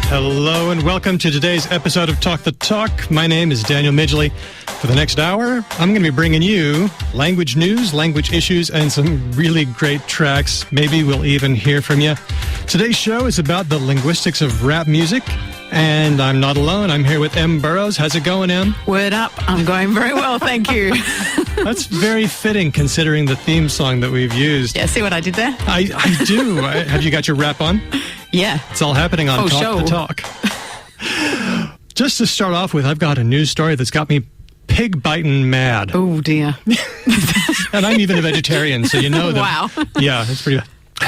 Hello and welcome to today's episode of Talk the Talk. My name is Daniel Midgley. For the next hour, I'm going to be bringing you language news, language issues, and some really great tracks. Maybe we'll even hear from you. Today's show is about the linguistics of rap music, and I'm not alone. I'm here with M. Burrows. How's it going, Em? Word up. I'm going very well, thank you. That's very fitting considering the theme song that we've used. Yeah, see what I did there? I do. Have you got your rap on? Yeah. It's all happening on Talk the Talk. Just to start off with, I've got a news story that's got me pig-biting mad. Oh, dear. And I'm even a vegetarian, so you know that. Wow. Yeah, it's pretty bad.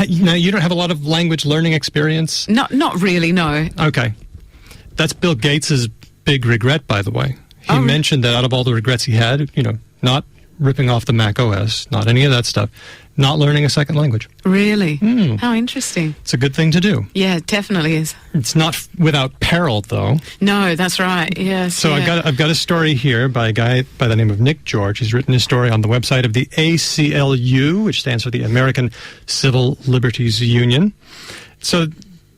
Now, you don't have a lot of language learning experience? Not really, no. Okay. That's Bill Gates' big regret, by the way. He mentioned that out of all the regrets he had, not ripping off the Mac OS, not any of that stuff, not learning a second language. Really? How interesting. It's a good thing to do. Yeah, it definitely is. It's not without peril, though. No, that's right. Yes. So yeah. I've got a story here by a guy by the name of Nick George. He's written his story on the website of the ACLU, which stands for the American Civil Liberties Union. So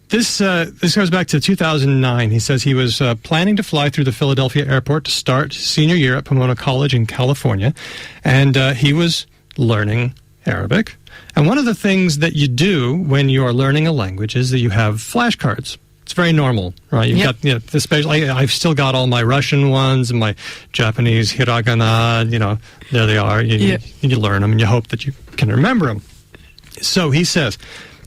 this goes back to 2009. He says he was planning to fly through the Philadelphia airport to start senior year at Pomona College in California, and he was learning Arabic. And one of the things that you do when you are learning a language is that you have flashcards. It's very normal, right? You've got, especially, I've still got all my Russian ones and my Japanese hiragana, there they are. You learn them and you hope that you can remember them. So he says,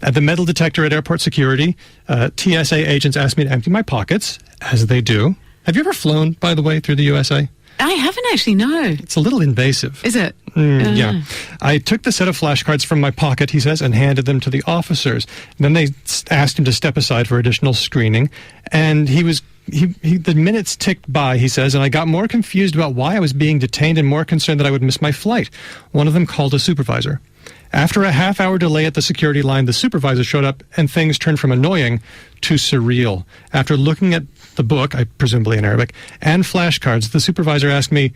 at the metal detector at airport security, TSA agents asked me to empty my pockets, as they do. Have you ever flown, by the way, through the USA? I haven't actually, no. It's a little invasive. Is it? Yeah. I took the set of flashcards from my pocket, he says, and handed them to the officers. Then they asked him to step aside for additional screening. And the minutes ticked by, he says, and I got more confused about why I was being detained and more concerned that I would miss my flight. One of them called a supervisor. After a half-hour delay at the security line, the supervisor showed up, and things turned from annoying to surreal. After looking at the book, I presumably in Arabic, and flashcards, the supervisor asked me,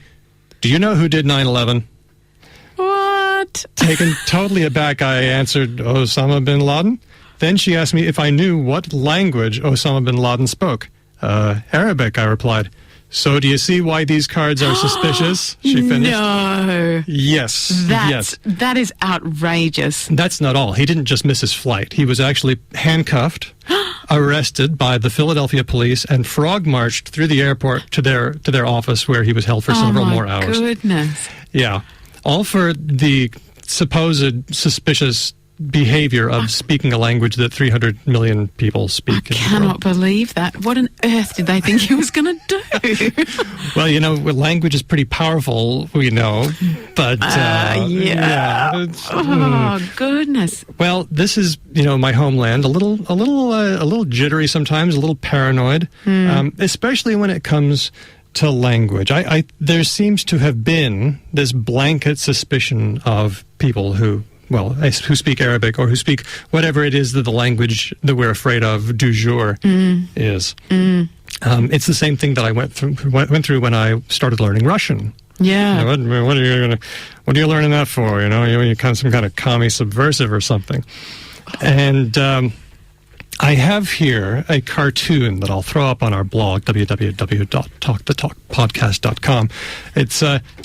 "Do you know who did 9/11? What? Taken totally aback, I answered, Osama bin Laden. Then she asked me if I knew what language Osama bin Laden spoke. Arabic, I replied. So do you see why these cards are suspicious? She finished. No. Yes. That is outrageous. That's not all. He didn't just miss his flight. He was actually handcuffed, arrested by the Philadelphia police, and frog-marched through the airport to their office where he was held for several more hours. Oh, my goodness. Yeah. All for the supposed suspicious behavior of speaking a language that 300 million people speak. I cannot believe that. What on earth did they think he was going to do? Well, language is pretty powerful, we know, but goodness. Well, this is my homeland. A little jittery sometimes, a little paranoid, especially when it comes to language. There seems to have been this blanket suspicion of people who speak Arabic or who speak whatever it is that the language that we're afraid of du jour is. It's the same thing that I went through when I started learning Russian. Yeah. What are you learning that for? You're kind of some kind of commie subversive or something. And I have here a cartoon that I'll throw up on our blog, www.talkthetalkpodcast.com. It's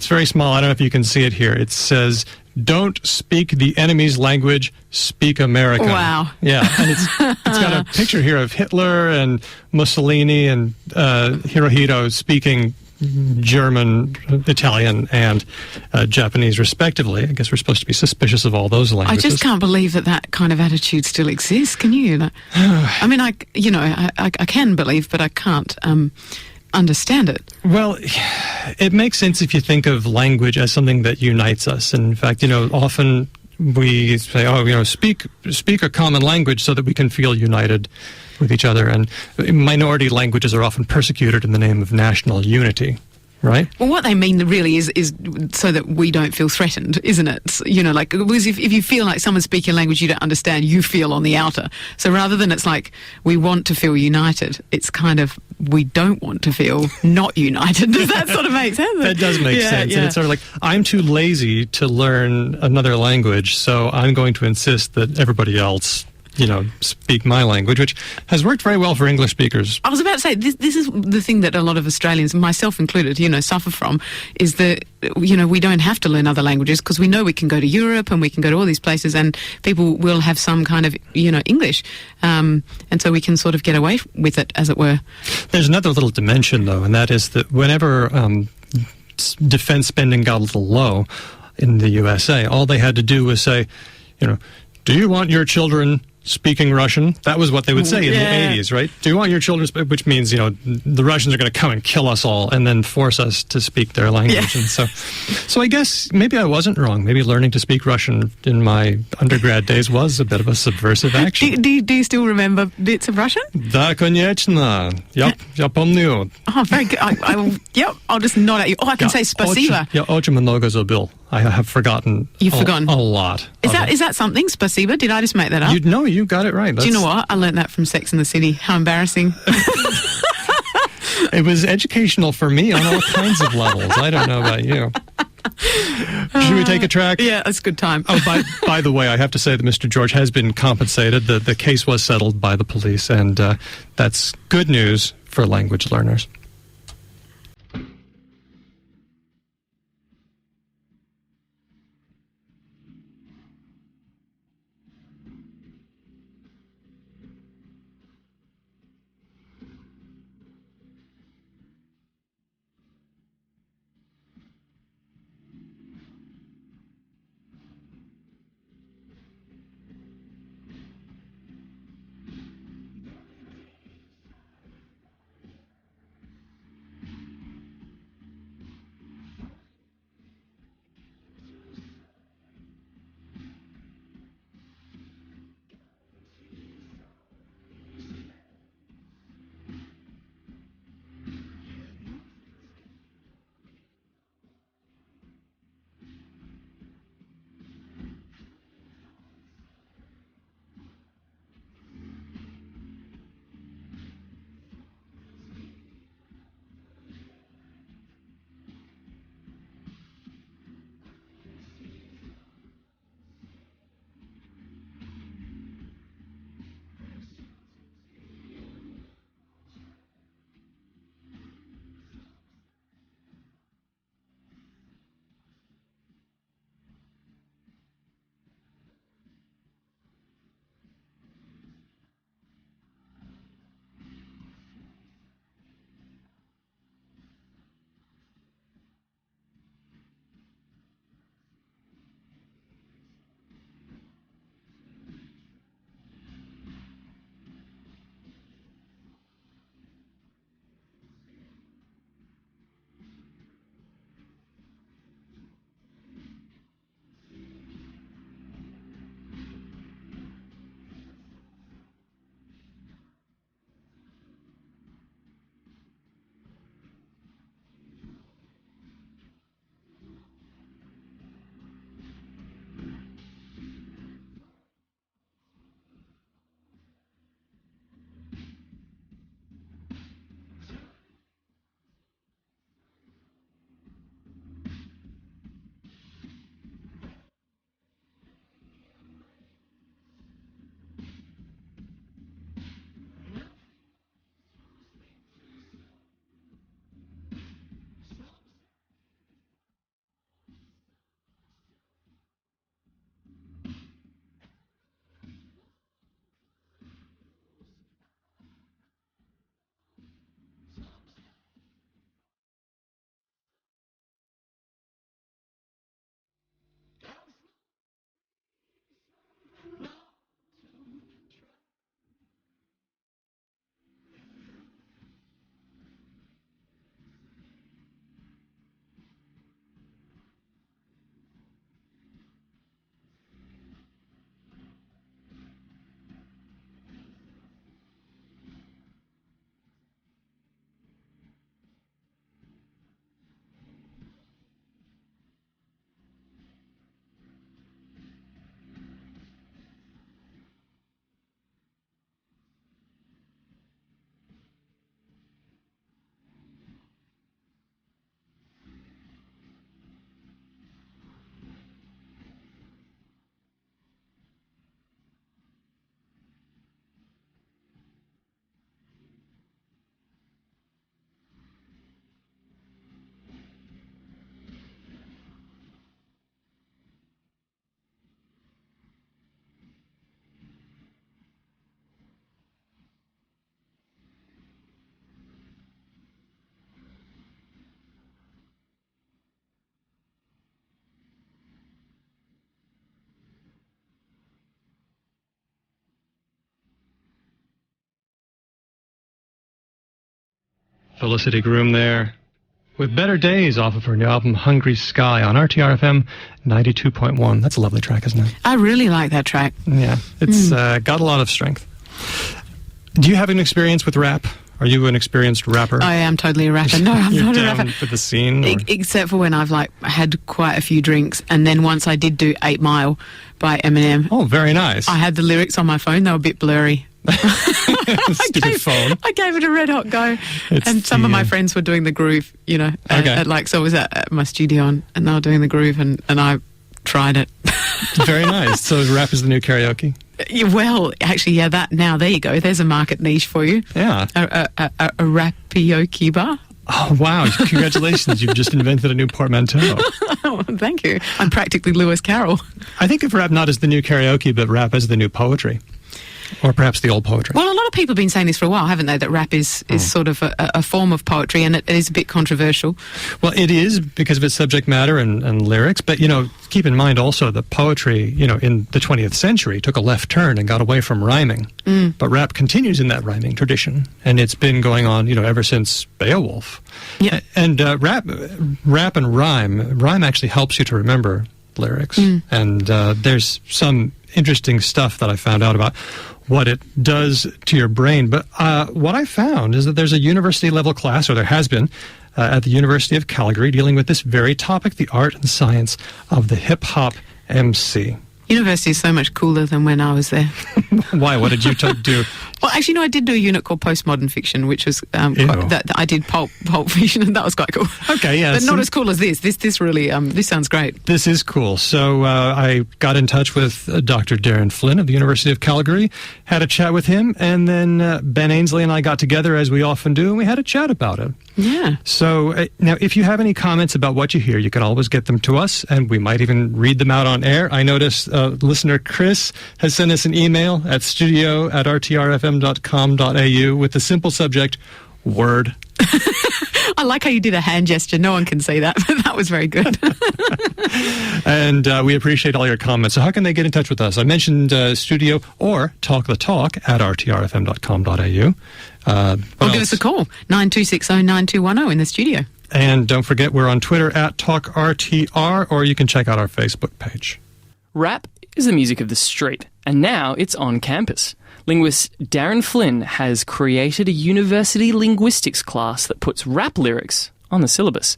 very small. I don't know if you can see it here. It says, "Don't speak the enemy's language, speak American." Wow. Yeah, and it's got a picture here of Hitler and Mussolini and Hirohito speaking German, Italian, and Japanese, respectively. I guess we're supposed to be suspicious of all those languages. I just can't believe that kind of attitude still exists. Can you? I mean, I can believe, but I can't understand it. Well, it makes sense if you think of language as something that unites us. And in fact, often we say, speak a common language so that we can feel united with each other. And minority languages are often persecuted in the name of national unity. Right? Well, what they mean really is so that we don't feel threatened, isn't it? Because if you feel like someone's speaking a language you don't understand, you feel on the outer. So rather than it's like we want to feel united, it's kind of we don't want to feel not united. Does that sort of make sense? That does make sense. Yeah. And it's sort of like, I'm too lazy to learn another language, so I'm going to insist that everybody else speak my language, which has worked very well for English speakers. I was about to say, this is the thing that a lot of Australians, myself included, suffer from, is that, we don't have to learn other languages because we know we can go to Europe and we can go to all these places and people will have some kind of, English. And so we can sort of get away with it, as it were. There's another little dimension, though, and that is that whenever defense spending got a little low in the USA, all they had to do was say, do you want your children speaking Russian? That was what they would say in the 80s, right? Do you want your children, which means, the Russians are going to come and kill us all and then force us to speak their language. And so I guess maybe I wasn't wrong. Maybe learning to speak Russian in my undergrad days was a bit of a subversive action. Do you still remember bits of Russian? Да, конечно. Я помню. Oh, very good. I'll just nod at you. Oh, I can say spasiba. Я очень много забыл. I have forgotten. You've forgotten a lot. Is that something? Spasiba? Did I just make that up? You got it right. Do you know what? I learned that from Sex and the City. How embarrassing. It was educational for me on all kinds of levels. I don't know about you. Should we take a track? Yeah, that's a good time. Oh, by the way, I have to say that Mr. George has been compensated. The case was settled by the police, and that's good news for language learners. Felicity Groom there with Better Days off of her new album Hungry Sky on RTR-FM 92.1. That's a lovely track, isn't it? I really like that track. Yeah, it's got a lot of strength. Do you have an experience with rap? Are you an experienced rapper? I am totally a rapper. No, I'm not a rapper. Down for the scene? Or? Except for when I've had quite a few drinks, and then once I did do 8 Mile by Eminem. Oh, very nice. I had the lyrics on my phone. They were a bit blurry. Stupid phone. I gave it a red hot go. And some of my friends were doing the groove, so I was at my studio and they were doing the groove and I tried it. Very nice. So rap is the new karaoke? Well, actually, there you go. There's a market niche for you. Yeah. A rapioke bar. Oh, wow. Congratulations. You've just invented a new portmanteau. Oh, thank you. I'm practically Lewis Carroll. I think of rap not as the new karaoke, but rap as the new poetry. Or perhaps the old poetry. Well, a lot of people have been saying this for a while, haven't they, that rap is sort of a form of poetry, and it is a bit controversial. Well, it is because of its subject matter and lyrics, but, keep in mind also that poetry, in the 20th century took a left turn and got away from rhyming. But rap continues in that rhyming tradition, and it's been going on, ever since Beowulf. Yeah. And rap and rhyme actually helps you to remember lyrics, and there's some interesting stuff that I found out about what it does to your brain. But what I found is that there's a university-level class, or there has been, at the University of Calgary, dealing with this very topic, the art and science of the hip-hop MC. University is so much cooler than when I was there. Why? What did you do? Well, actually, no, I did do a unit called postmodern fiction, which was I did pulp fiction, and that was quite cool. Okay, yeah, but not as cool as this. This really this sounds great. This is cool. So I got in touch with Dr. Darin Flynn of the University of Calgary, had a chat with him, and then Ben Ainsley and I got together, as we often do, and we had a chat about it. Yeah. So now, if you have any comments about what you hear, you can always get them to us, and we might even read them out on air. I noticed listener Chris has sent us an email at studio@rtrfm.com.au with the simple subject, word. I like how you did a hand gesture. No one can see that, but that was very good. And we appreciate all your comments. So how can they get in touch with us? I mentioned studio or talk the talk at rtrfm.com.au. Or give us a call, 9260-9210 in the studio. And don't forget, we're on Twitter at TalkRTR, or you can check out our Facebook page. Rap is the music of the street, and now it's on campus. Linguist Darin Flynn has created a university linguistics class that puts rap lyrics on the syllabus.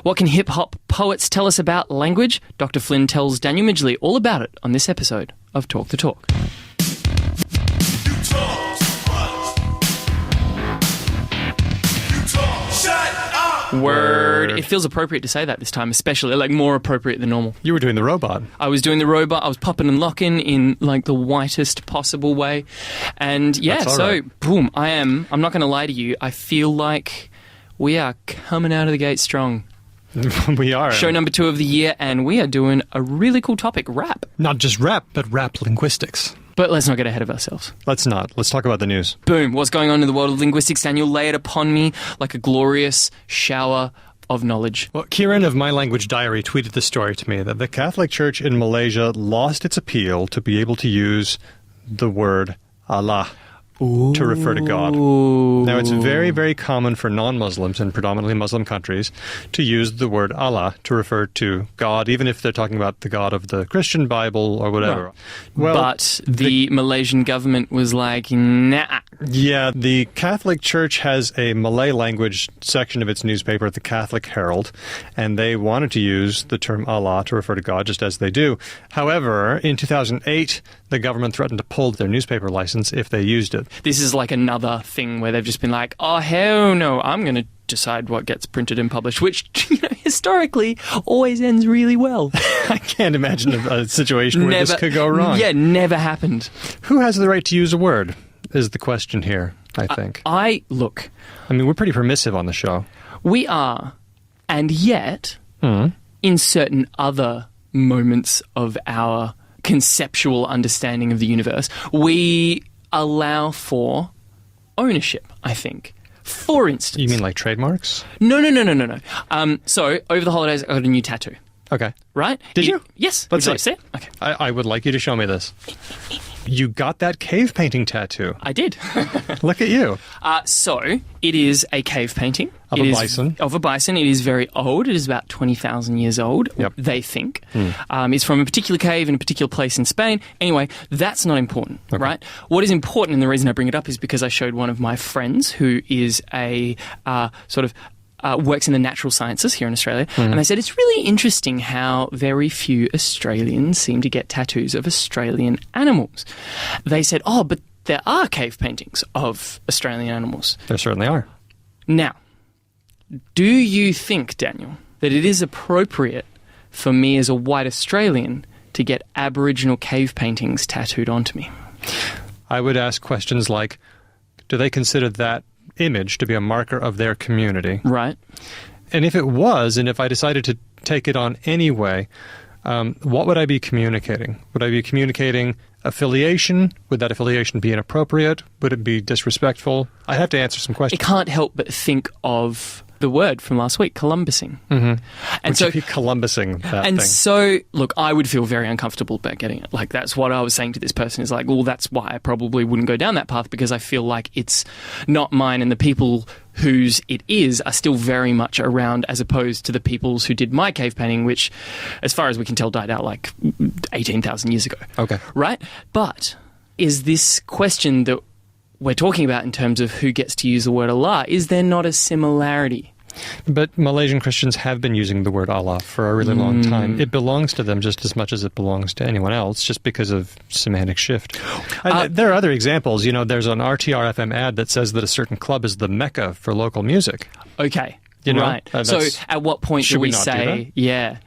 What can hip-hop poets tell us about language? Dr. Flynn tells Daniel Midgley all about it on this episode of Talk the Talk. Word. It feels appropriate to say that this time, especially, more appropriate than normal. You were doing the robot. I was doing the robot. I was popping and locking in, the whitest possible way. And, yeah, so, right. Boom, I'm not going to lie to you, I feel like we are coming out of the gate strong. We are. Show number 2 of the year, and we are doing a really cool topic, rap. Not just rap, but rap linguistics. But let's not get ahead of ourselves. Let's not. Let's talk about the news. Boom. What's going on in the world of linguistics? Daniel, lay it upon me like a glorious shower of knowledge. Well, Kieran of My Language Diary tweeted the story to me that the Catholic Church in Malaysia lost its appeal to be able to use the word Allah to refer to God. Now, it's very, very common for non-Muslims in predominantly Muslim countries to use the word Allah to refer to God, even if they're talking about the God of the Christian Bible or whatever. Right. Well, but the Malaysian government was like, nah. Yeah, the Catholic Church has a Malay language section of its newspaper, the Catholic Herald, and they wanted to use the term Allah to refer to God, just as they do. However, in 2008, the government threatened to pull their newspaper license if they used it. This is like another thing where they've just been like, oh, hell no, I'm going to decide what gets printed and published, which, historically always ends really well. I can't imagine a situation where this could go wrong. Yeah, never happened. Who has the right to use a word is the question here, I think. Look. I mean, we're pretty permissive on the show. We are. And yet, in certain other moments of our conceptual understanding of the universe, we allow for ownership, I think. For instance... You mean like trademarks? No. So, over the holidays, I got a new tattoo. Okay. Right? Did you? Yes. Let's see it? Okay. I would like you to show me this. You got that cave painting tattoo. I did. Look at you. So, it is a cave painting. Of It a is- bison. Of a bison. It is very old. It is about 20,000 years old, Yep. they think. It's from a particular cave in a particular place in Spain. Anyway, that's not important, right? What is important, and the reason I bring it up is because I showed one of my friends who is a works in the natural sciences here in Australia, and they said it's really interesting how very few Australians seem to get tattoos of Australian animals. They said, oh, but there are cave paintings of Australian animals. There certainly are. Now, do you think, Daniel, that it is appropriate for me as a white Australian to get Aboriginal cave paintings tattooed onto me? I would ask questions like, do they consider that image to be a marker of their community? Right. And if it was, and if I decided to take it on anyway, what would I be communicating? Would I be communicating affiliation? Would that affiliation be inappropriate? Would it be disrespectful? I have to answer some It questions. can't help but think of the word from last week, Columbusing. And Would so you be Columbusing that And thing? so, look, I would feel very uncomfortable about getting it. Like, that's what I was saying to this person is like, well, that's why I probably wouldn't go down that path, because I feel like it's not mine, and the people whose it is are still very much around, as opposed to the peoples who did my cave painting, which, as far as we can tell, died out like 18,000 years ago. Okay. Right? But is this question that we're talking about in terms of who gets to use the word Allah, is there not a similarity? But Malaysian Christians have been using the word Allah for a really long time. It belongs to them just as much as it belongs to anyone else, just because of semantic shift. And there are other examples. You know, there's an RTR-FM ad that says that a certain club is the Mecca for local music. Okay. You know, right. So at what point should do we we not do say, yeah,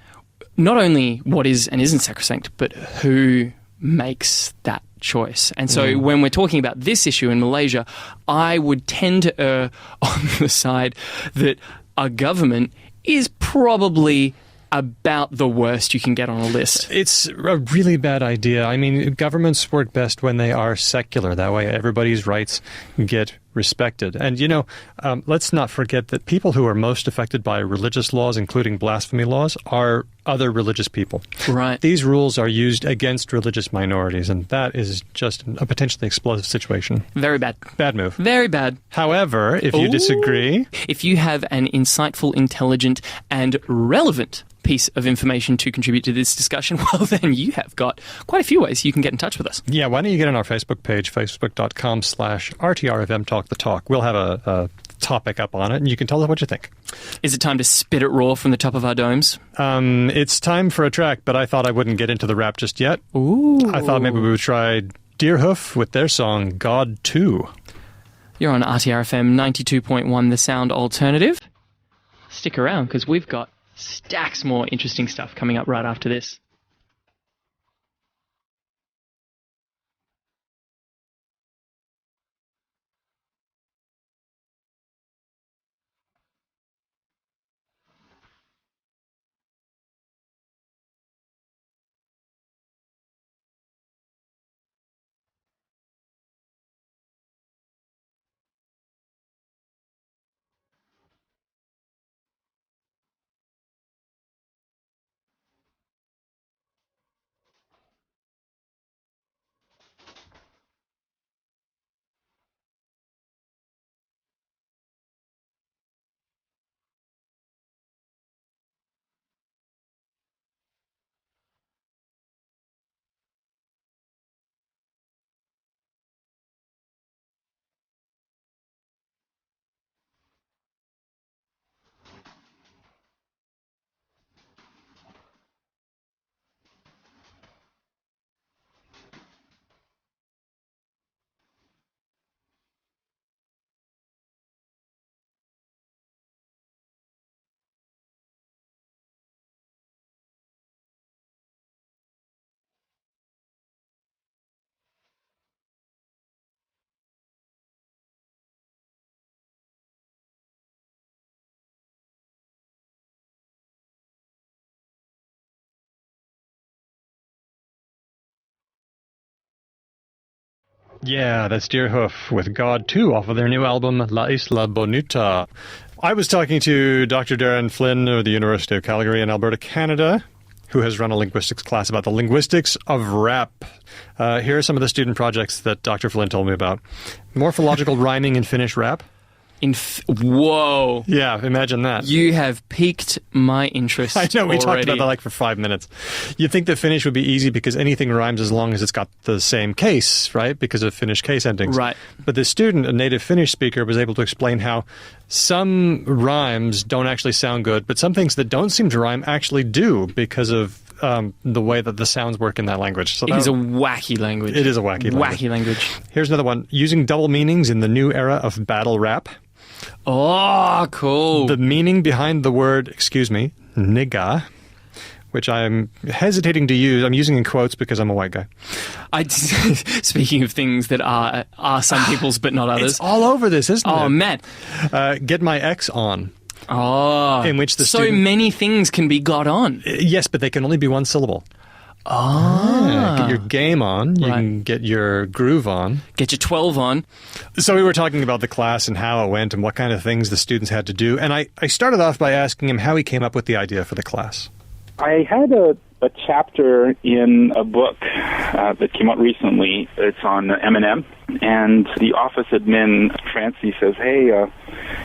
not only what is and isn't sacrosanct, but who makes that choice? And so when we're talking about this issue in Malaysia, I would tend to err on the side that a government is probably about the worst you can get on a list. It's a really bad idea. I mean, governments work best when they are secular. That way everybody's rights get respected. And, you know, let's not forget that people who are most affected by religious laws, including blasphemy laws, are other religious people. Right. These rules are used against religious minorities, and that is just a potentially explosive situation. Very bad. Bad move. Very bad. However, if you disagree... If you have an insightful, intelligent, and relevant piece of information to contribute to this discussion, well, then you have got quite a few ways you can get in touch with us. Yeah, why don't you get on our Facebook page, facebook.com/RTRFM Talk the Talk. We'll have a topic up on it, and you can tell us what you think. Is it time to spit it raw from the top of our domes? It's time for a track, but I thought I wouldn't get into the rap just yet. Ooh. I thought maybe we would try Deerhoof with their song God 2. You're on RTRFM 92.1, The Sound Alternative. Stick around, because we've got stacks more interesting stuff coming up right after this. Yeah, that's Deerhoof with God 2 off of their new album La Isla Bonita. I was talking to Dr. Darin Flynn of the University of Calgary in Alberta, Canada, who has run a linguistics class about the linguistics of rap. Here are some of the student projects that Dr. Flynn told me about. Morphological rhyming in Finnish rap. Whoa. Yeah, imagine that. You have piqued my interest. I know, we talked already. about that like for 5 minutes. You'd think that Finnish would be easy because anything rhymes as long as it's got the same case, right? Because of Finnish case endings. Right. But this student, a native Finnish speaker, was able to explain how some rhymes don't actually sound good, but some things that don't seem to rhyme actually do because of the way that the sounds work in that language. So It is a wacky language. It is a wacky language. Wacky language. Here's another one. Using double meanings in the new era of battle rap. Oh, cool. The meaning behind the word, nigga, which I'm hesitating to use. I'm using in quotes because I'm a white guy. Speaking of things that are some people's but not others. It's all over this, isn't it? Oh, man. Get my ex on. Oh. In which the so student... many things can be got on. Yes, but they can only be one syllable. Ah. Get your game on. You Right. can get your groove on. Get your 12 on. So we were talking about the class and how it went and what kind of things the students had to do. And I started off by asking him how he came up with the idea for the class. I had a chapter in a book that came out recently. It's on Eminem, and the office admin, Francie, says, hey,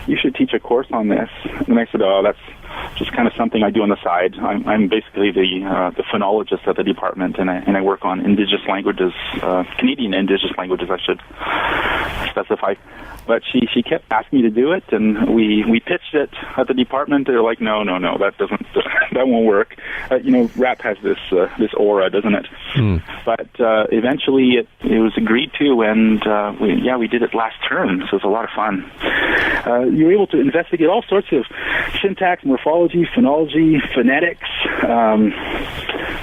you should teach a course on this. And I said, oh, that's just kind of something I do on the side. I'm basically the phonologist at the department, and I work on Indigenous languages, Canadian Indigenous languages, I should specify. But she kept asking me to do it, and we pitched it at the department. They're like, no, that won't work. Rap has this aura, doesn't it? But eventually it was agreed to, and we did it last term, so it was a lot of fun. You were able to investigate all sorts of syntax, morphology, phonology, phonetics,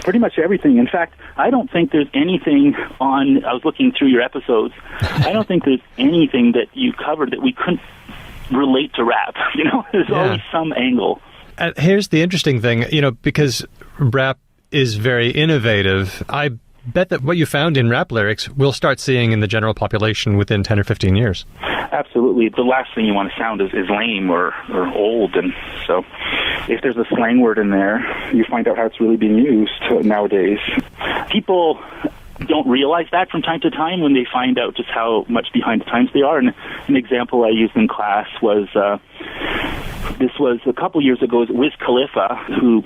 pretty much everything. In fact, I don't think there's anything I was looking through your episodes, I don't think there's anything that you covered that we couldn't relate to rap. There's always some angle. Here's the interesting thing, because rap is very innovative. I bet that what you found in rap lyrics we'll start seeing in the general population within 10 or 15 years. Absolutely. The last thing you want to sound is lame or old. And so if there's a slang word in there, you find out how it's really being used nowadays. People don't realize that from time to time when they find out just how much behind the times they are. And an example I used in class was, this was a couple years ago, it was Wiz Khalifa, who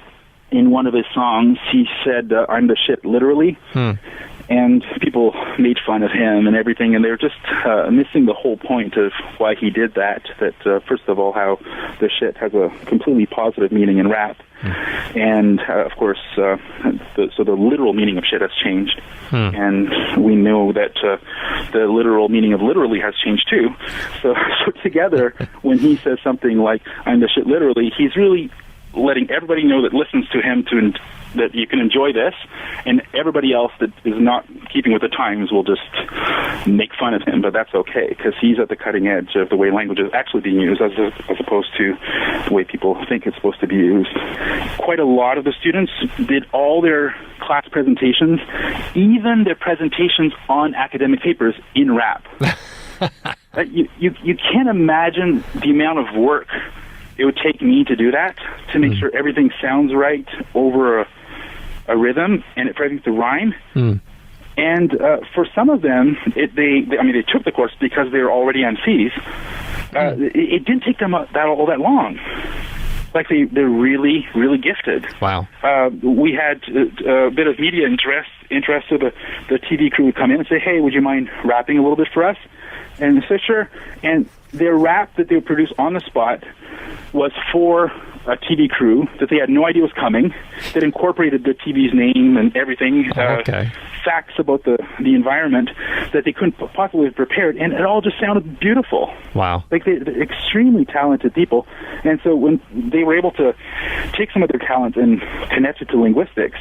in one of his songs, he said, I'm the shit, literally. And people made fun of him and everything, and they're just missing the whole point of why he did that. That, first of all, how the shit has a completely positive meaning in rap. And, of course, the literal meaning of shit has changed. And we know that the literal meaning of literally has changed, too. So together, when he says something like, I'm the shit literally, he's really letting everybody know that listens to him that you can enjoy this, and everybody else that is not keeping with the times will just make fun of him, but that's okay, because he's at the cutting edge of the way language is actually being used as opposed to the way people think it's supposed to be used. Quite a lot of the students did all their class presentations, even their presentations on academic papers, in rap. You can't imagine the amount of work it would take me to do that, to make sure everything sounds right over a rhythm and for everything to rhyme. And for some of them, they took the course because they were already MCs. It didn't take them all that long. Like they're really, really gifted. Wow. We had a bit of media interest, so the TV crew would come in and say, hey, would you mind rapping a little bit for us? And say, sure. And their rap that they would produce on the spot was for a TV crew that they had no idea was coming, that incorporated the TV's name and everything, facts about the environment that they couldn't possibly have prepared, and it all just sounded beautiful. Wow. Like they're extremely talented people. And so when they were able to take some of their talent and connect it to linguistics,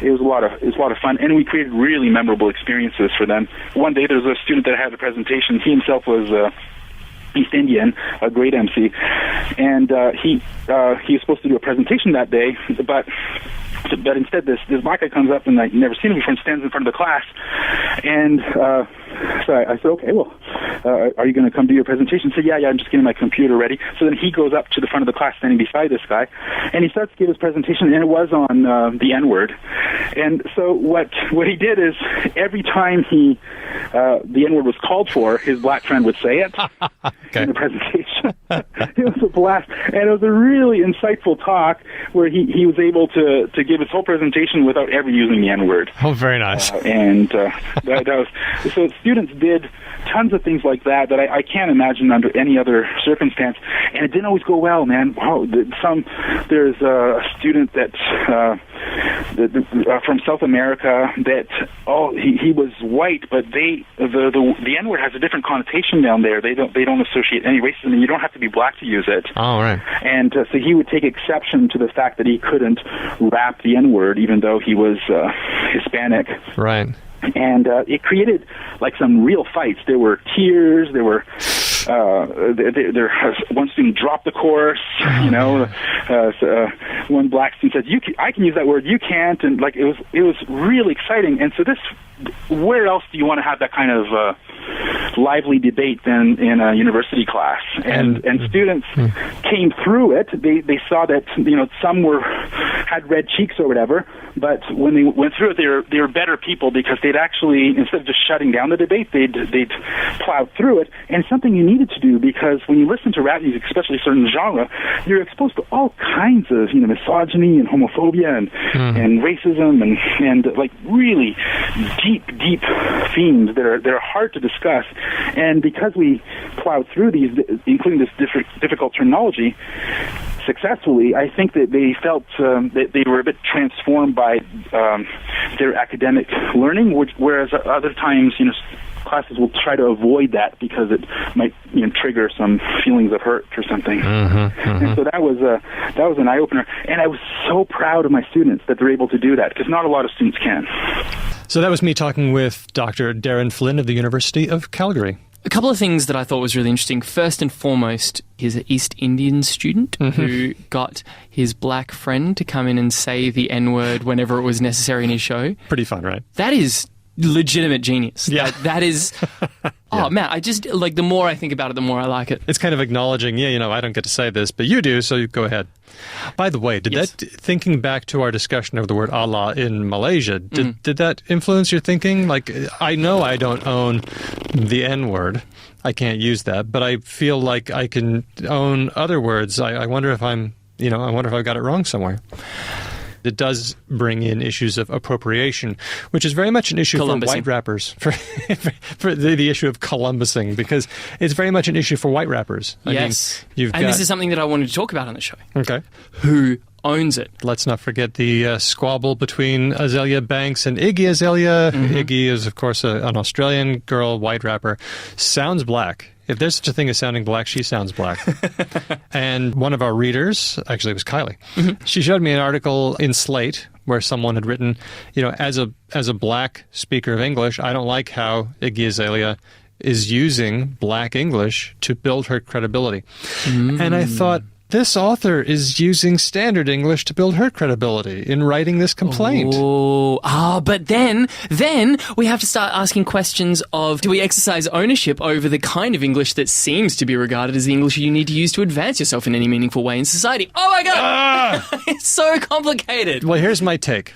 it was a lot of fun, and we created really memorable experiences for them. One day there was a student that had a presentation. He himself was East Indian, a great MC, and he was supposed to do a presentation that day, but but instead this black guy comes up, and I'd never seen him before, and stands in front of the class. And so I said, okay, well, are you going to come do your presentation? He said, yeah, I'm just getting my computer ready. So then he goes up to the front of the class, standing beside this guy, and he starts to give his presentation, and it was on the N-word. And so what he did is, every time the N-word was called for, his black friend would say it in the presentation. It was a blast, and it was a really insightful talk where he was able to give his whole presentation without ever using the N-word. Oh, very nice. That was so. Students did tons of things like that I can't imagine under any other circumstance, and it didn't always go well, man. Wow, there's a student that from South America that he was white, but the N-word has a different connotation down there. They don't associate any racism, and you don't have to be black to use it. Oh, right. And so he would take exception to the fact that he couldn't rap the N-word, even though he was Hispanic. Right. And it created like some real fights. There were tears. There were one student dropped the course. One black student said, "I can use that word. You can't." And like it was really exciting. And so where else do you want to have that kind of lively debate than in a university class? And students came through it. They saw that some had red cheeks or whatever, but when they went through it, they were better people because they'd actually, instead of just shutting down the debate, they'd plowed through it. And it's something you needed to do, because when you listen to rap music, especially a certain genre, you're exposed to all kinds of misogyny and homophobia and racism and like really deep themes that are hard to discuss. And because we plowed through these, including this difficult terminology, successfully, I think that they felt that they were a bit transformed by their academic learning, whereas other times, classes will try to avoid that because it might trigger some feelings of hurt or something. And so that was an eye-opener. And I was so proud of my students that they're able to do that, because not a lot of students can. So that was me talking with Dr. Darin Flynn of the University of Calgary. A couple of things that I thought was really interesting. First and foremost, he's an East Indian student who got his black friend to come in and say the N-word whenever it was necessary in his show. Pretty fun, right? That is legitimate genius. Yeah. That is... Oh, man, I just, like, the more I think about it, the more I like it. It's kind of acknowledging, I don't get to say this, but you do, so you go ahead. By the way, thinking back to our discussion of the word Allah in Malaysia, did that influence your thinking? Like, I know I don't own the N-word. I can't use that, but I feel like I can own other words. I wonder if I wonder if I've got it wrong somewhere. It does bring in issues of appropriation, which is very much an issue for white rappers, for the issue of Columbusing, because it's very much an issue for white rappers. This is something that I wanted to talk about on the show. Okay. Who owns it? Let's not forget the squabble between Azalea Banks and Iggy Azalea. Iggy is, of course, an Australian girl, white rapper, sounds black. If there's such a thing as sounding black, she sounds black. And one of our readers, actually it was Kylie, she showed me an article in Slate where someone had written, as a black speaker of English, I don't like how Iggy Azalea is using black English to build her credibility. And I thought, this author is using standard English to build her credibility in writing this complaint. But then we have to start asking questions of, do we exercise ownership over the kind of English that seems to be regarded as the English you need to use to advance yourself in any meaningful way in society? Oh my God! It's so complicated. Well, here's my take.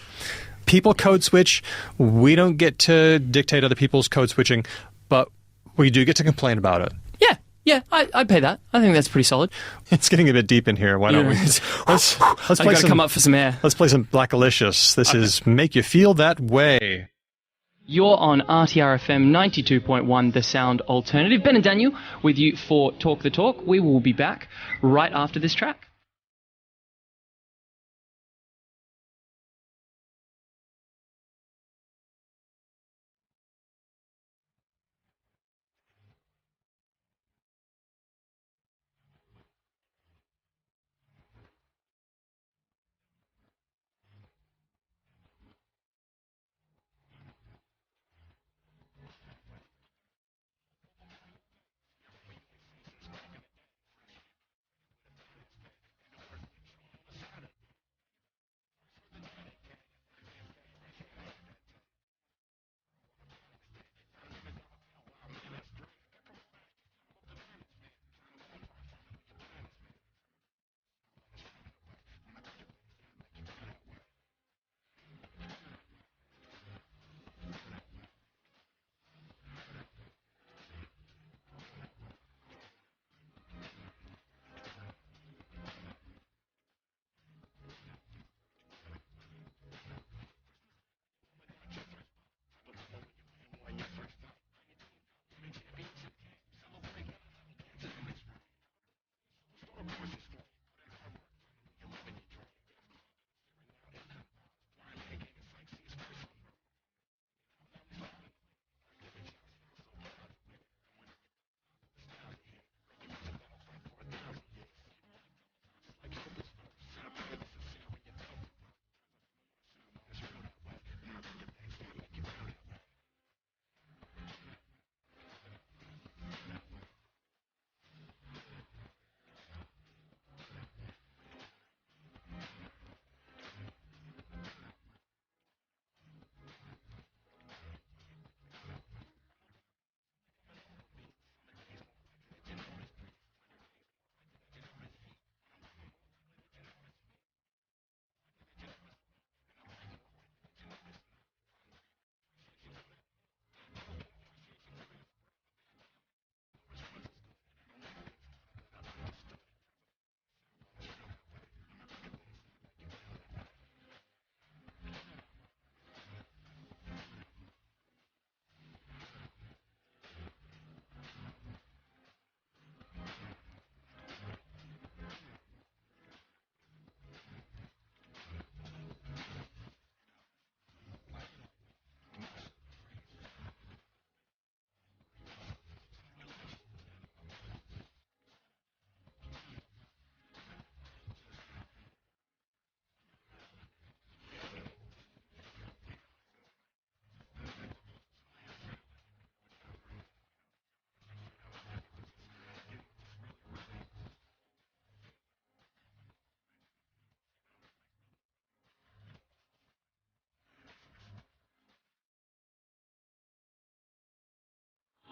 People code switch. We don't get to dictate other people's code switching, but we do get to complain about it. Yeah, I'd pay that. I think that's pretty solid. It's getting a bit deep in here. Why don't we? Let's play come up for some air. Let's play some Blackalicious. This is Make You Feel That Way. You're on RTRFM 92.1, The Sound Alternative. Ben and Daniel with you for Talk the Talk. We will be back right after this track.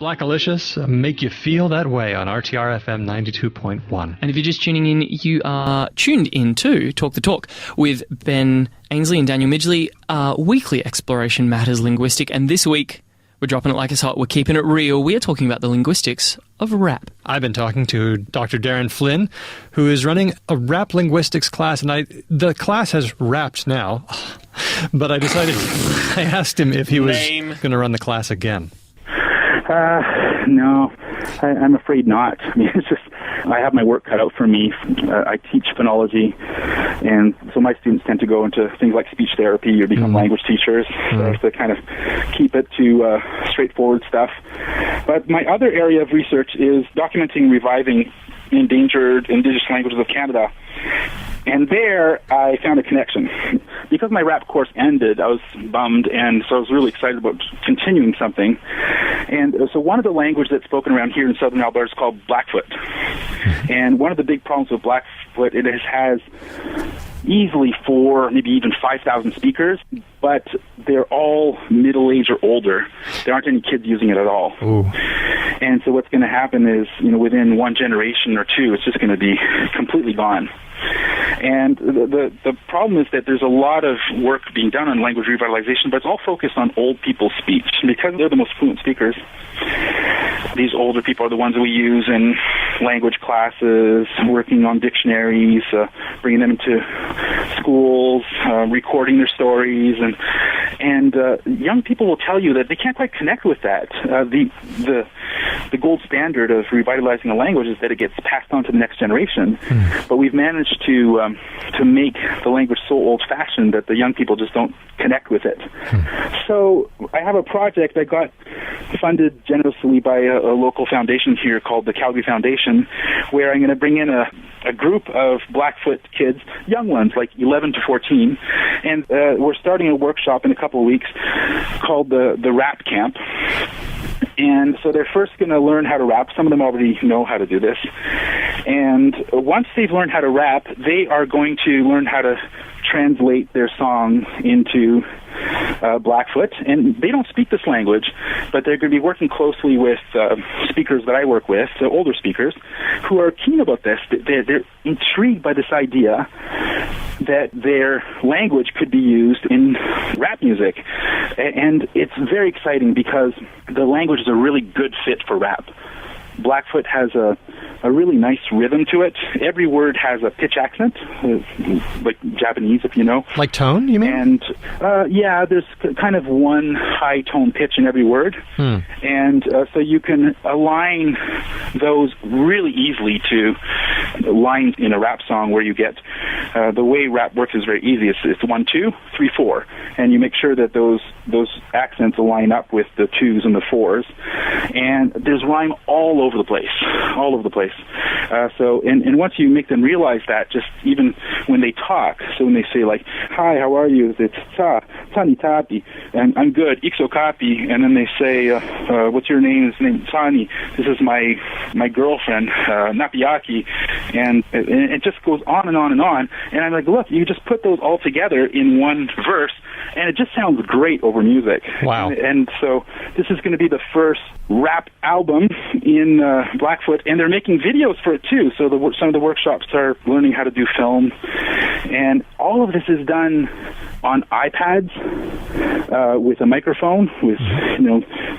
Blackalicious, make you feel that way on RTR FM 92.1. And if you're just tuning in, you are tuned in to Talk the Talk with Ben Ainsley and Daniel Midgley, weekly exploration matters linguistic. And this week, we're dropping it like it's hot. We're keeping it real. We are talking about the linguistics of rap. I've been talking to Dr. Darin Flynn, who is running a rap linguistics class, and the class has wrapped now, but I asked him if he was going to run the class again. No, I'm afraid not. I mean, it's just, I have my work cut out for me. I teach phonology, and so my students tend to go into things like speech therapy or become language teachers. So I have to kind of keep it to straightforward stuff. But my other area of research is documenting and reviving endangered Indigenous languages of Canada. And there, I found a connection. Because my rap course ended, I was bummed, and so I was really excited about continuing something. And so one of the languages that's spoken around here in southern Alberta is called Blackfoot. And one of the big problems with Blackfoot, it has easily 4, maybe even 5,000 speakers, but they're all middle-aged or older. There aren't any kids using it at all. Ooh. And so what's going to happen is, within one generation or two, it's just going to be completely gone. And the problem is that there's a lot of work being done on language revitalization, but it's all focused on old people's speech. Because they're the most fluent speakers, these older people are the ones that we use in language classes, working on dictionaries, bringing them into schools, recording their stories, and young people will tell you that they can't quite connect with that. The gold standard of revitalizing a language is that it gets passed on to the next generation, but we've managed to make the language so old-fashioned that the young people just don't connect with it. So I have a project that got funded generously by a local foundation here called the Calgary Foundation, where I'm going to bring in a group of Blackfoot kids, young ones, like 11 to 14, and we're starting a workshop in a couple of weeks called the Rap Camp. And so they're first going to learn how to rap. Some of them already know how to do this. And once they've learned how to rap, they are going to learn how to translate their song into Blackfoot. And they don't speak this language, but they're going to be working closely with speakers that I work with, so older speakers, who are keen about this. They're intrigued by this idea that their language could be used in rap music. And it's very exciting because the language is a really good fit for rap. Blackfoot has a really nice rhythm to it. Every word has a pitch accent, like Japanese, if you know. Like tone, you mean? And, there's kind of one high tone pitch in every word. And so you can align those really easily to lines in a rap song where you get, the way rap works is very easy. It's 1, 2, 3, 4. And you make sure that those accents align up with the 2s and the 4s. And there's rhyme all over the place. And once you make them realize that, just even when they talk, so when they say like, "Hi, how are you?" It's Tani Tapi, and I'm good, Ixo Kapi, and then they say, "What's your name?" His name Tani. This is my girlfriend, Napiaki, and it just goes on and on and on. And I'm like, look, you just put those all together in one verse, and it just sounds great over music. Wow! And so this is going to be the first rap album in Blackfoot, and they're making videos for it too. So some of the workshops are learning how to do film, and all of this is done on iPads with a microphone, with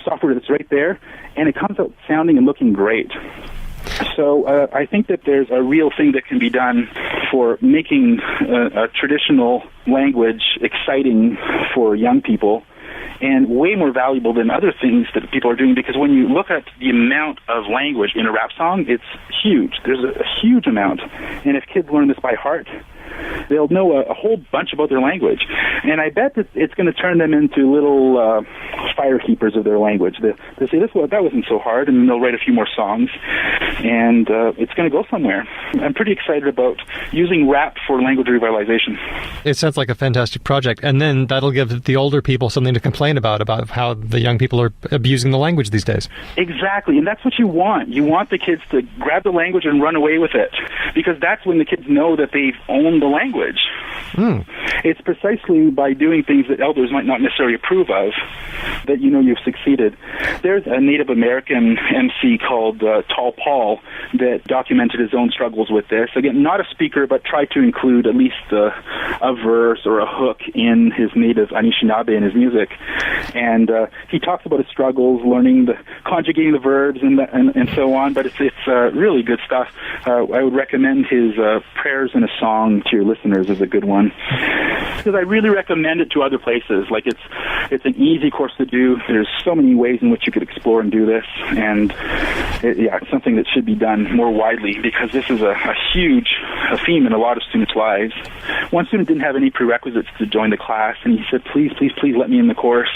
software that's right there, and it comes out sounding and looking great. So I think that there's a real thing that can be done for making a traditional language exciting for young people, and way more valuable than other things that people are doing, because when you look at the amount of language in a rap song, it's huge. There's a huge amount. And if kids learn this by heart, they'll know a whole bunch about their language. And I bet that it's going to turn them into little fire keepers of their language. They'll say, that wasn't so hard, and then they'll write a few more songs, and it's going to go somewhere. I'm pretty excited about using rap for language revitalization. It sounds like a fantastic project, and then that'll give the older people something to complain about how the young people are abusing the language these days. Exactly, and that's what you want. You want the kids to grab the language and run away with it, because that's when the kids know that they've owned the language. It's precisely by doing things that elders might not necessarily approve of that you know you've succeeded. There's a Native American MC called Tall Paul that documented his own struggles with this. Again, not a speaker, but tried to include at least a verse or a hook in his native Anishinaabe in his music. And he talks about his struggles, learning conjugating the verbs and so on, but it's really good stuff. I would recommend his Prayers in a Song to your listeners is a good one, because I really recommend it to other places. Like it's an easy course to do. There's so many ways in which you could explore and do this, and it's something that should be done more widely, because this is a huge theme in a lot of students' lives. One student didn't have any prerequisites to join the class, and he said, please let me in the course.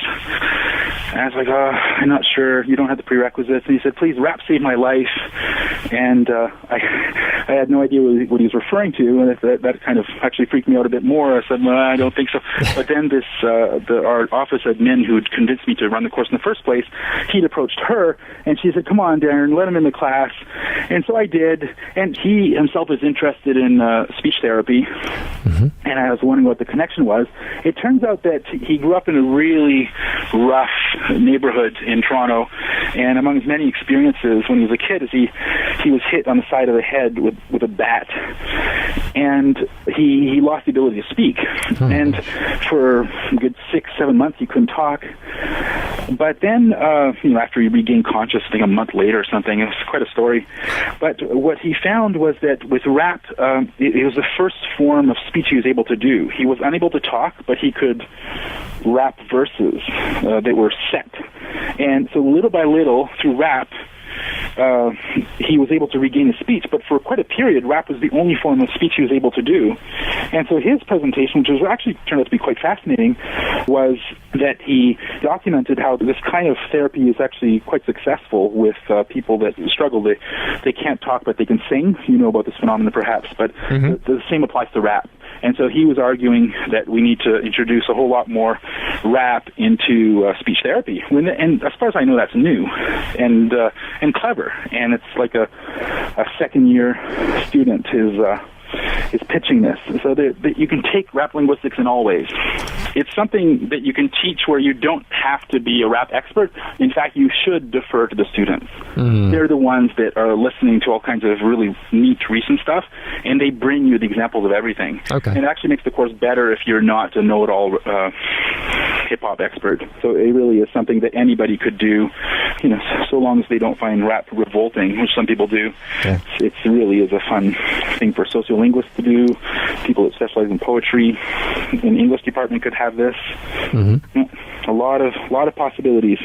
And I was like, I'm not sure. You don't have the prerequisites. And he said, please, rap saved my life. And I had no idea what he was referring to, and that kind of actually freaked me out a bit more. I said, well, I don't think so. But then our office admin who'd convinced me to run the course in the first place, he'd approached her, and she said, come on, Darin, let him in the class. And so I did, and he himself is interested in speech therapy, and I was wondering what the connection was. It turns out that he grew up in a really rough neighborhood in Toronto, and among his many experiences when he was a kid is he was hit on the side of the head with a bat, and he lost the ability to speak. And for a good 6-7 months he couldn't talk. But then, after he regained consciousness, I think a month later or something, it was quite a story. But what he found was that with rap, it was the first form of speech he was able to do. He was unable to talk, but he could rap verses that were set. And so little by little, through rap, he was able to regain his speech, but for quite a period, rap was the only form of speech he was able to do. And so his presentation, which was actually turned out to be quite fascinating, was that he documented how this kind of therapy is actually quite successful with people that struggle. They can't talk, but they can sing. You know about this phenomenon, perhaps, but the same applies to rap. And so he was arguing that we need to introduce a whole lot more rap into speech therapy. And as far as I know, that's new and clever. And it's like a second-year student is pitching this. So that you can take rap linguistics in all ways. It's something that you can teach where you don't have to be a rap expert. In fact, you should defer to the students. They're the ones that are listening to all kinds of really neat recent stuff, and they bring you the examples of everything. Okay. And it actually makes the course better if you're not a know-it-all hip-hop expert. So it really is something that anybody could do, so long as they don't find rap revolting, which some people do. Yeah. It really is a fun thing for sociolinguists to do. People that specialize in poetry in the English department could have this. A lot of possibilities.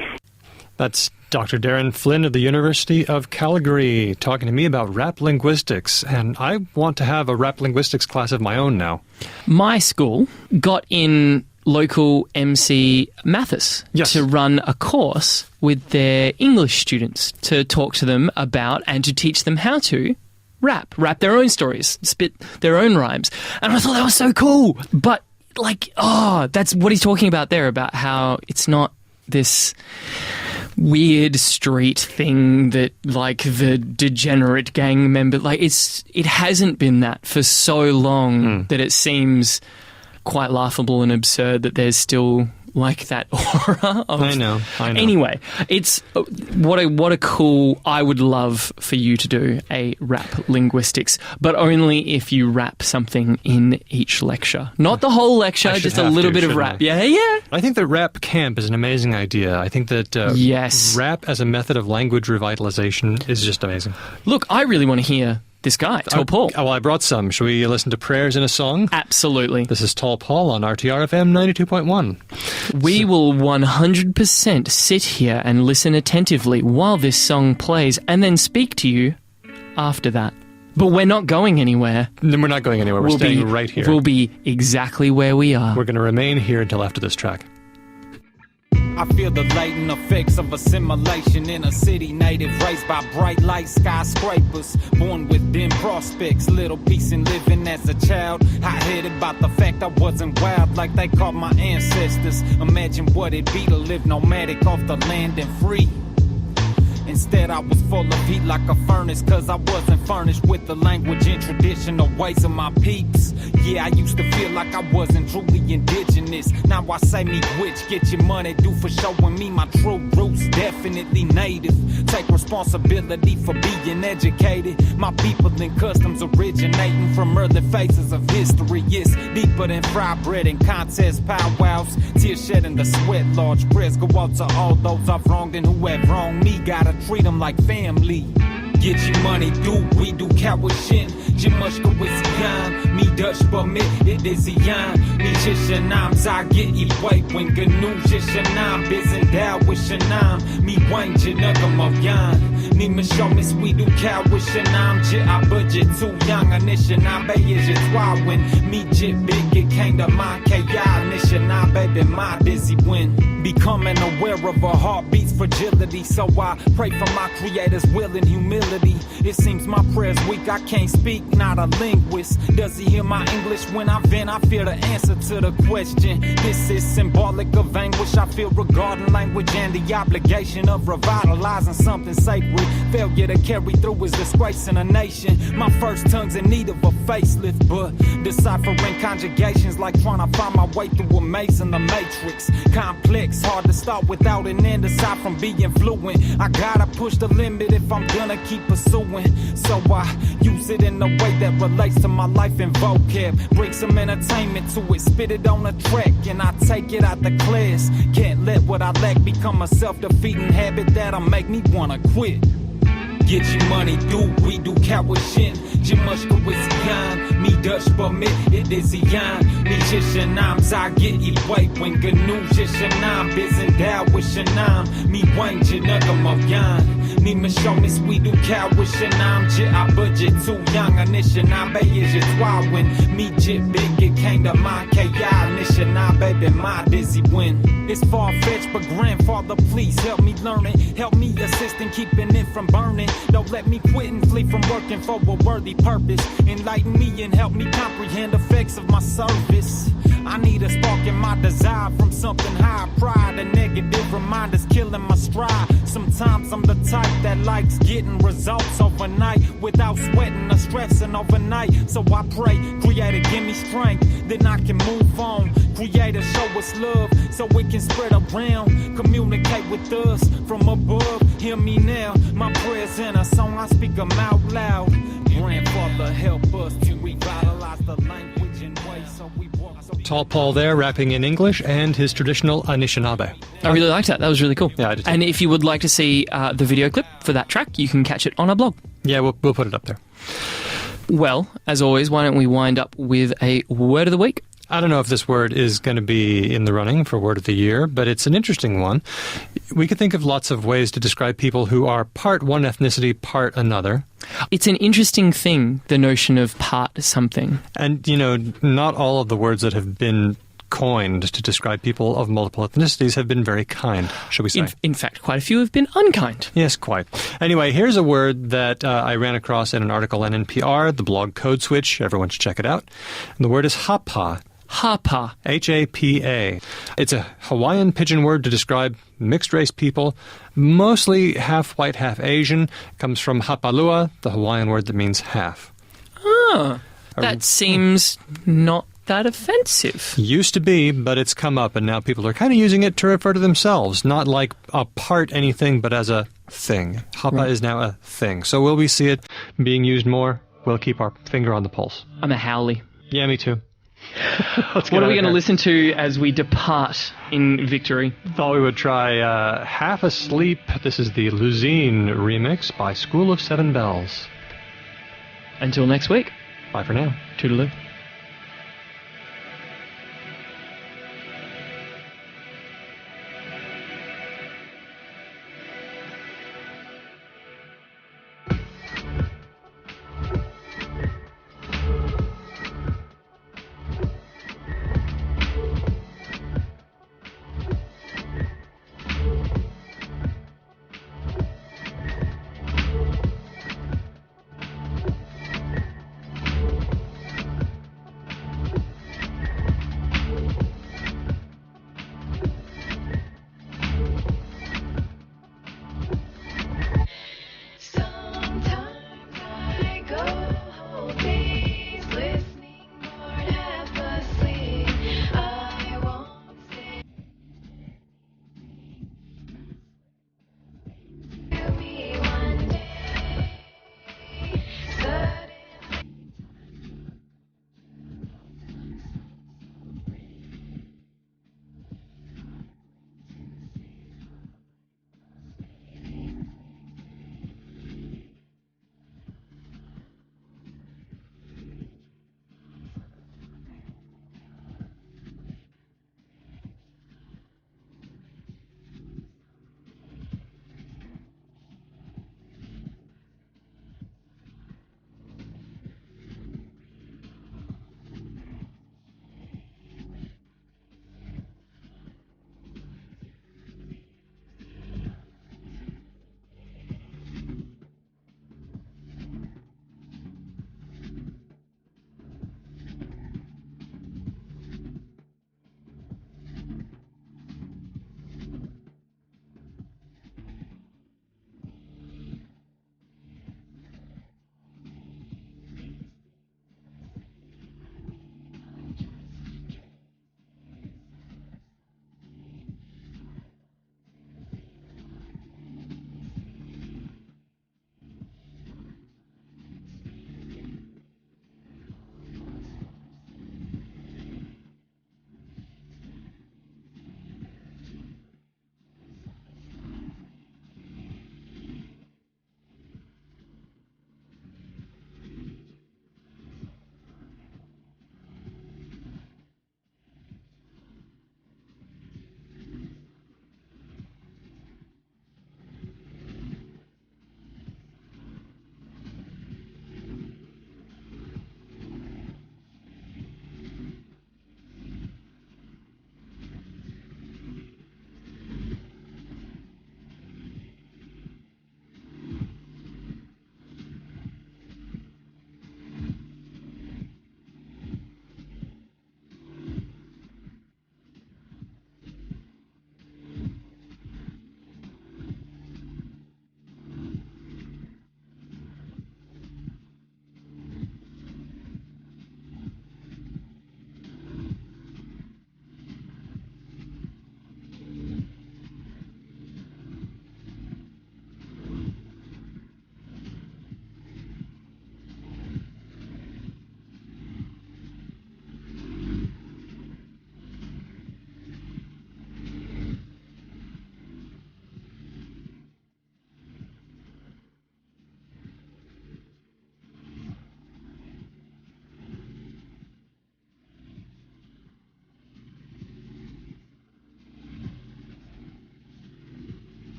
That's Dr. Darin Flynn of the University of Calgary talking to me about rap linguistics, and I want to have a rap linguistics class of my own now. My school got in local MC Mathis to run a course with their English students to talk to them about and to teach them how to rap their own stories, spit their own rhymes. And I thought that was so cool. But that's what he's talking about there, about how it's not this weird street thing that like the degenerate gang member, it hasn't been that for so long that it seems quite laughable and absurd that there's still like that aura of... I know. Anyway, it's what a cool... I would love for you to do a rap linguistics, but only if you rap something in each lecture. Not the whole lecture, just a little bit of rap. Yeah. I think that rap camp is an amazing idea. I think that rap as a method of language revitalization is just amazing. Look, I really want to hear this guy, Tall Paul. Well, I brought some. Shall we listen to Prayers in a Song? Absolutely. This is Tall Paul on RTR FM 92.1. We will 100% sit here and listen attentively while this song plays and then speak to you after that. But we're not going anywhere. We're not going anywhere. We're staying right here. We'll be exactly where we are. We're going to remain here until after this track. I feel the latent effects of assimilation in a city native raised by bright light skyscrapers, born with dim prospects, little peace in living as a child, hot-headed about the fact I wasn't wild like they called my ancestors. Imagine what it'd be to live nomadic off the land and free. And Instead, I was full of heat like a furnace, cause I wasn't furnished with the language and traditional ways of my peeps. Yeah, I used to feel like I wasn't truly indigenous. Now I say me which, get your money due for showing me my true roots. Definitely native. Take responsibility for being educated. My people and customs originating from early phases of history. It's deeper than fried bread and contest powwows. Tears shed in the sweat, large prayers go out to all those I've wronged and who have wronged me. Gotta treat them like family. Get your money due, we do Kawishin. Jimushka with Zion, me Dutch but me, it is Zion. Me Shishanam, Zagit, Iway, when Ganu, Shishanam, Bizendao, Wishanam, me Wayne, Jinugam of Yan. Me Mishomis, we do Kawishanam, Jit, I budget too young, Anishanabe is your twawin. Me Jit big, it came to my KI, Nishanabe, my dizzy win. Becoming aware of a heartbeat's fragility, so I pray for my creator's will and humility. It seems my prayer's weak, I can't speak, not a linguist. Does he hear my English when I vent? I fear the answer to the question. This is symbolic of anguish I feel regarding language and the obligation of revitalizing something sacred. Failure to carry through is disgracing a nation. My first tongue's in need of a facelift, but deciphering conjugations like trying to find my way through a maze in the matrix. Complex, hard to start without an end aside from being fluent. I gotta push the limit if I'm gonna keep pursuing. So I use it in a way that relates to my life and vocab. Bring some entertainment to it, spit it on a track, and I take it out the class. Can't let what I lack become a self-defeating habit that'll make me wanna quit. Get your money due, we do Kawishin. Jimushka with Zion, me Dutch but me, it is Zion. Me Shishanam, Zagit, Iway, when Ganu, Shishanam, Bizendao, Wishanam, me Wayne, Jinugam of Yan. Me Mishomis, we do Kawishanam, Jit, I budget too young, Anishanabe is your twawin. Me Jit big, it came to my KI, Nishanabe, my dizzy win. It's far-fetched, but grandfather, please help me learn it. Help me assist in keeping it from burning. Don't let me quit and flee from working for a worthy purpose. Enlighten me and help me comprehend effects of my service. I need a spark in my desire from something high. Pride and negative reminders killing my stride. Sometimes I'm the type that likes getting results overnight without sweating or stressing overnight. So I pray, Creator, give me strength, then I can move on. Creator, show us love so we can spread around. Communicate with us from above. Hear me now, my prayers in a song, I speak them out loud. Grandfather, help us to revitalize the language and ways so we walk. Tall Paul there, rapping in English and his traditional Anishinaabe. I really liked that. That was really cool. Yeah, I did too. And if you would like to see the video clip for that track, you can catch it on our blog. Yeah, we'll put it up there. Well, as always, why don't we wind up with a word of the week? I don't know if this word is going to be in the running for Word of the Year, but it's an interesting one. We could think of lots of ways to describe people who are part one ethnicity, part another. It's an interesting thing, the notion of part something. And, you know, not all of the words that have been coined to describe people of multiple ethnicities have been very kind, shall we say. In fact, quite a few have been unkind. Yes, quite. Anyway, here's a word that I ran across in an article on NPR, the blog Code Switch. Everyone should check it out. And the word is hapa. Hapa. H-A-P-A. It's a Hawaiian pidgin word to describe mixed-race people, mostly half white, half Asian. It comes from hapalua, the Hawaiian word that means half. Ah, that seems not that offensive. Used to be, but it's come up, and now people are kind of using it to refer to themselves, not like a part anything, but as a thing. Hapa is now a thing. So will we see it being used more? We'll keep our finger on the pulse. I'm a howley. Yeah, me too. What are we going to listen to as we depart in victory? Thought we would try Half Asleep. This is the Luzine remix by School of Seven Bells. Until next week. Bye for now. Toodaloo.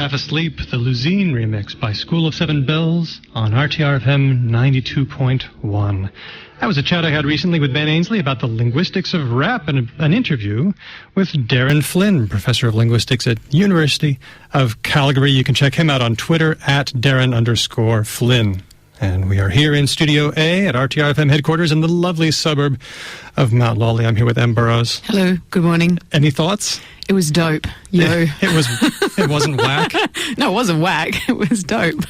Half Asleep, the Luzine remix by School of Seven Bells on RTR FM 92.1. That was a chat I had recently with Ben Ainsley about the linguistics of rap and an interview with Darin Flynn, professor of linguistics at University of Calgary. You can check him out on Twitter at Darin_Flynn. And we are here in Studio A at RTR FM headquarters in the lovely suburb of Mount Lawley. I'm here with Em Burrows. Hello, good morning. Any thoughts? It was dope, yo. It wasn't whack? No, it wasn't whack. It was dope.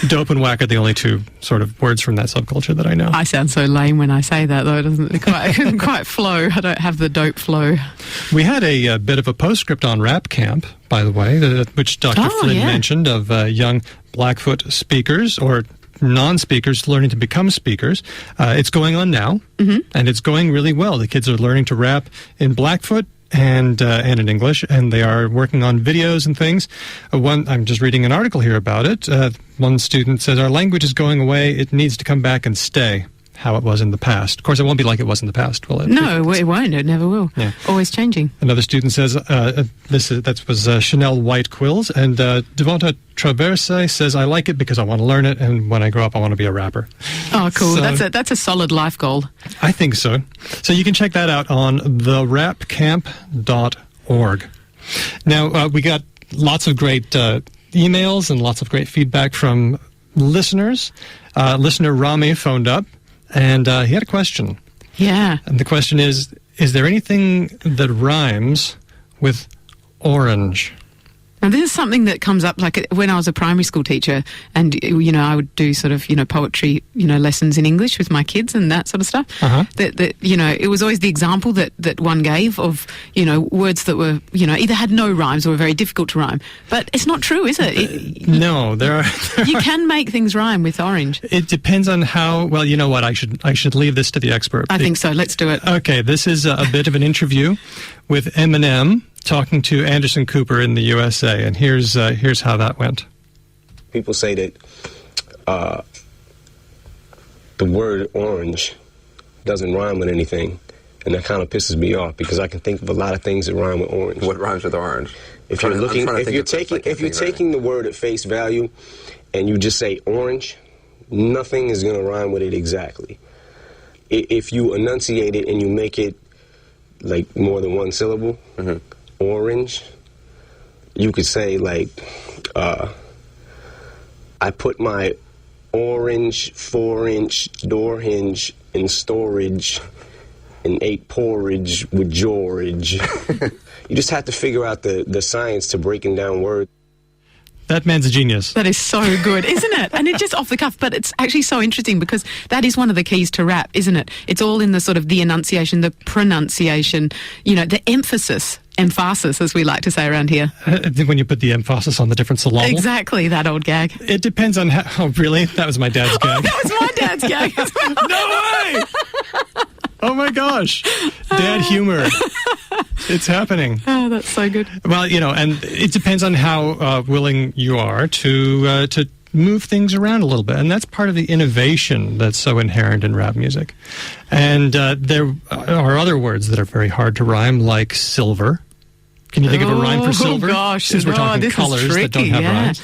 Dope and whack are the only two sort of words from that subculture that I know. I sound so lame when I say that, though. It doesn't quite flow. I don't have the dope flow. We had a bit of a postscript on Rap Camp, by the way, which Dr. Flynn mentioned, of young Blackfoot speakers or non-speakers learning to become speakers. It's going on now, and it's going really well. The kids are learning to rap in Blackfoot and in English, and they are working on videos and things. I'm just reading an article here about it. One student says, "Our language is going away. It needs to come back and stay how it was in the past." Of course, it won't be like it was in the past, will it? No, it won't. It never will. Yeah. Always changing. Another student says, that was Chanel White Quills, and Devonta Traverse says, "I like it because I want to learn it, and when I grow up, I want to be a rapper." Oh, cool. So, that's a solid life goal. I think so. So you can check that out on therapcamp.org. Now, we got lots of great emails and lots of great feedback from listeners. Listener Rami phoned up, and he had a question. Yeah. And the question is there anything that rhymes with orange? Now, this is something that comes up, like when I was a primary school teacher, and, I would do sort of, poetry, lessons in English with my kids and that sort of stuff. That it was always the example that one gave of, words that were, either had no rhymes or were very difficult to rhyme. But it's not true, is it? No, there are. You can make things rhyme with orange. It depends on how, well, you know what, I should leave this to the expert. I think so. Let's do it. Okay, this is a bit of an interview with Eminem talking to Anderson Cooper in the USA, and here's how that went. People say that the word orange doesn't rhyme with anything, and that kind of pisses me off because I can think of a lot of things that rhyme with orange. What rhymes with orange? If you're taking the word at face value, and you just say orange, nothing is going to rhyme with it exactly. If you enunciate it and you make it like more than one syllable. Orange, you could say like, I put my orange 4-inch door hinge in storage and ate porridge with George. You just have to figure out the science to breaking down words. That man's a genius. That is so good, isn't it? And it's just off the cuff, but it's actually so interesting because that is one of the keys to rap, isn't it? It's all in the sort of the enunciation, the pronunciation, the emphasis, as we like to say around here. When you put the emphasis on the different syllables. Exactly, that old gag. It depends on how... Oh, really? That was my dad's gag. Oh, that was my dad's gag as well. No way! Oh, my gosh. Dad humor. It's happening. Oh, that's so good. Well, and it depends on how willing you are to move things around a little bit. And that's part of the innovation that's so inherent in rap music. And there are other words that are very hard to rhyme, like silver. Can you think of a rhyme for silver? Oh, gosh. Since we're talking colors that don't have rhymes.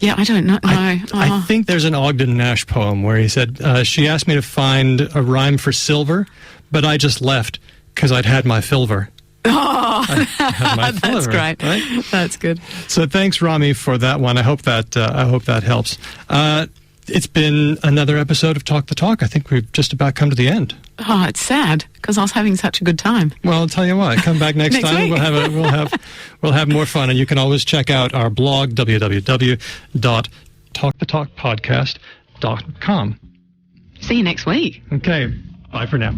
Yeah, I don't know. I think there's an Ogden Nash poem where he said, she asked me to find a rhyme for silver, but I just left because I'd had my filver. Oh, that's filver, great. Right? That's good. So thanks, Rami, for that one. I hope that helps. It's been another episode of Talk the Talk. I think we've just about come to the end. Oh, it's sad because I was having such a good time. Well, I'll tell you what. Come back next time. Week. We'll have more fun, and you can always check out our blog www.talkthetalkpodcast.com. See you next week. Okay. Bye for now.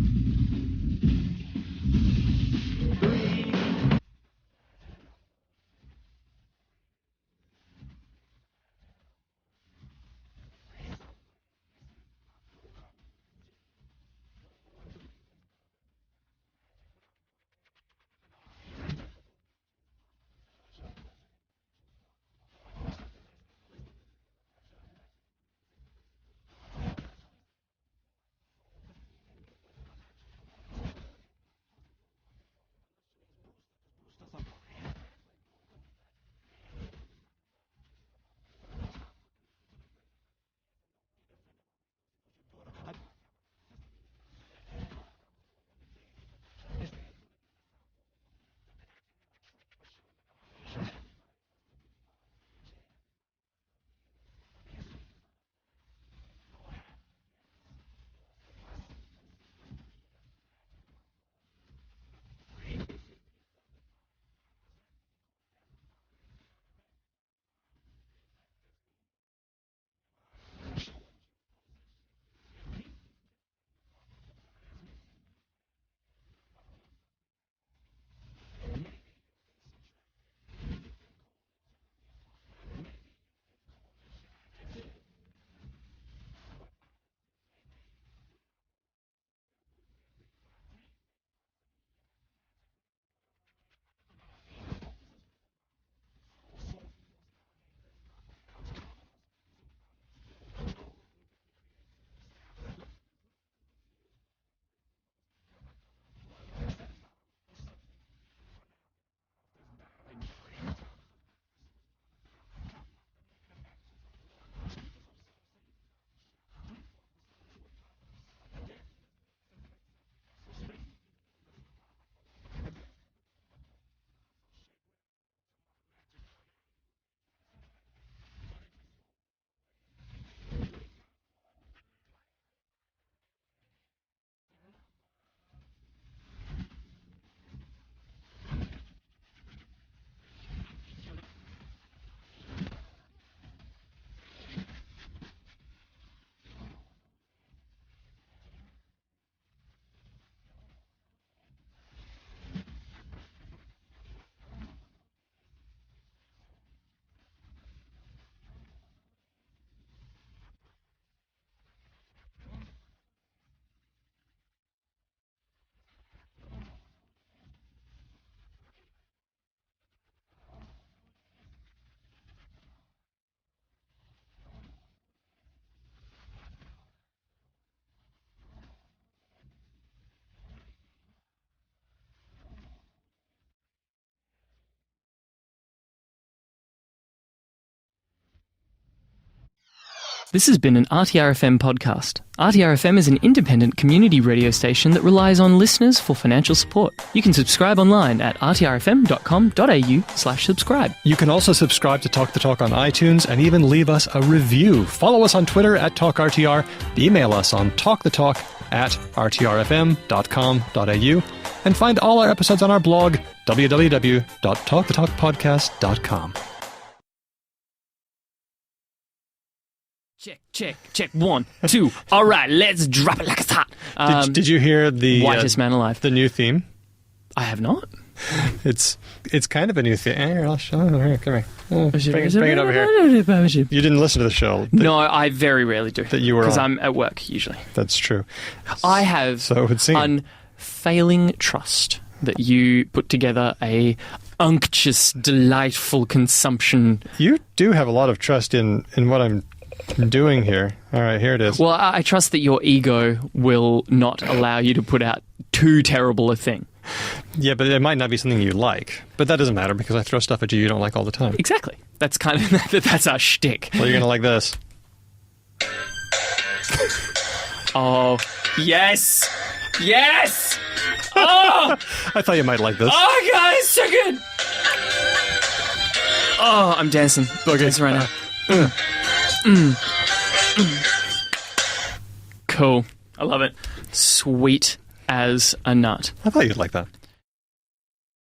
This has been an RTRFM podcast. RTRFM is an independent community radio station that relies on listeners for financial support. You can subscribe online at rtrfm.com.au/subscribe. You can also subscribe to Talk the Talk on iTunes and even leave us a review. Follow us on Twitter at TalkRTR. Email us on talkthetalk@rtrfm.com.au. And find all our episodes on our blog, www.talkthetalkpodcast.com. Check. 1, 2. All right, let's drop it like it's hot. Did you hear the Whitest man alive? The new theme? I have not. It's kind of a new theme. Here, I'll show you. Here, come here. Bring it over here. You didn't listen to the show. No, I very rarely do. That you were because on. I'm at work usually. That's true. I have So it would seem. unfailing trust that you put together a unctuous, delightful consumption. You do have a lot of trust in what I'm doing here. All right, here it is. Well, I trust that your ego will not allow you to put out too terrible a thing. Yeah, but it might not be something you like. But that doesn't matter because I throw stuff at you don't like all the time. Exactly. That's kind of that's our shtick. Well, you're going to like this. Oh, yes! Yes! Oh! I thought you might like this. Oh, God, it's so good! Oh, I'm dancing. Okay. Dancing right now. Cool. I love it. Sweet as a nut. I thought you'd like that.